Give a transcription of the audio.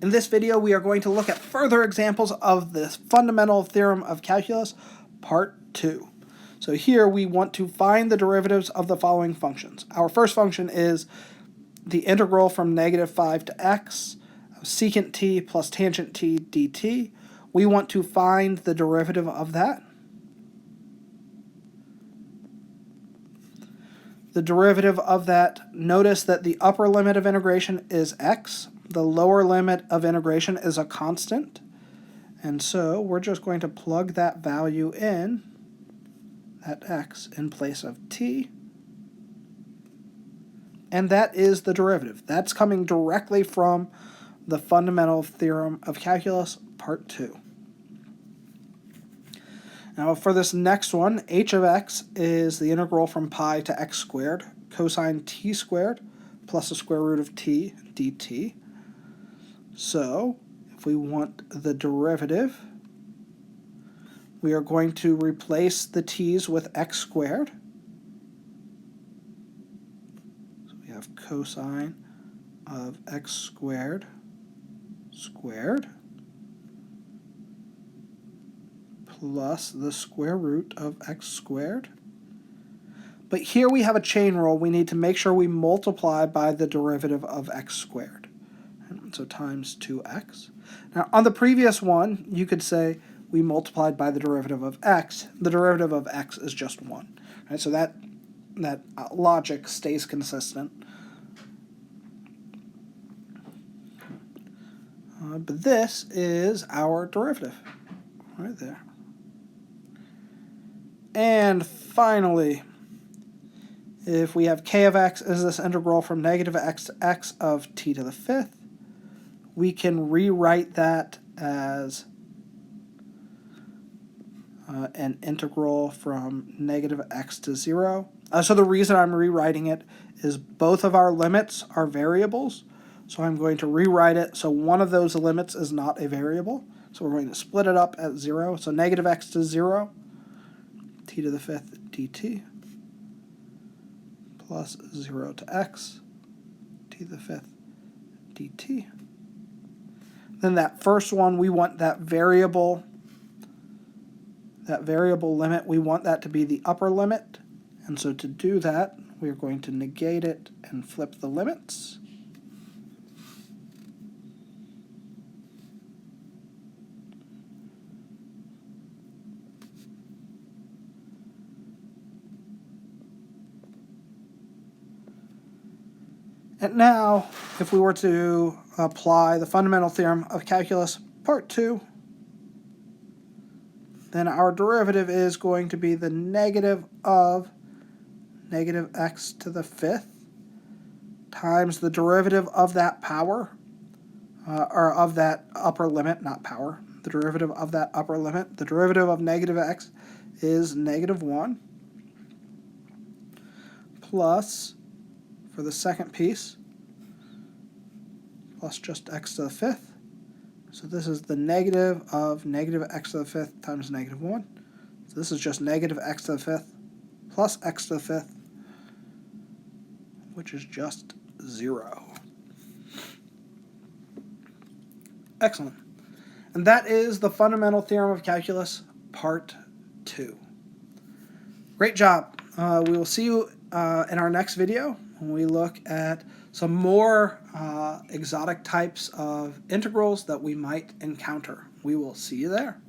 In this video, we are going to look at further examples of the fundamental theorem of calculus, part 2. So here we want to find the derivatives of the following functions. Our first function is the integral from -5 to x of secant t plus tangent t dt. We want to find the derivative of that. The derivative of that, notice that the upper limit of integration is x. The lower limit of integration is a constant. And so we're just going to plug that value in, that x, in place of t. And that is the derivative. That's coming directly from the fundamental theorem of calculus, part 2. Now for this next one, h of x is the integral from pi to x squared, cosine t squared plus the square root of t dt. So if we want the derivative, we are going to replace the t's with x squared. So we have cosine of x squared squared plus the square root of x squared. But here we have a chain rule. We need to make sure we multiply by the derivative of x squared. And so times 2x. Now on the previous one, you could say we multiplied by the derivative of x. The derivative of x is just 1. Right? So that logic stays consistent. But this is our derivative right there. And finally, if we have k of x is this integral from -x to x of t to the 5th, we can rewrite that as an integral from -x to 0. So the reason I'm rewriting it is both of our limits are variables. So I'm going to rewrite it so one of those limits is not a variable. So we're going to split it up at 0. So -x to 0, t to the 5th dt, plus 0 to x, t to the 5th dt. Then that first one, we want that variable limit, we want that to be the upper limit. And so to do that, we are going to negate it and flip the limits. And now, if we were to apply the fundamental theorem of calculus, part 2, then our derivative is going to be the negative of -x to the 5th times the derivative of that power, or of that upper limit, not power, the derivative of that upper limit. The derivative of -x is -1, plus, for the second piece, plus just x to the 5th. So this is the negative of -x to the 5th times -1. So this is just -x to the 5th plus x to the 5th, which is just 0. Excellent. And that is the fundamental theorem of calculus, part 2. Great job. We will see you in our next video when we look at some more exotic types of integrals that we might encounter. We will see you there.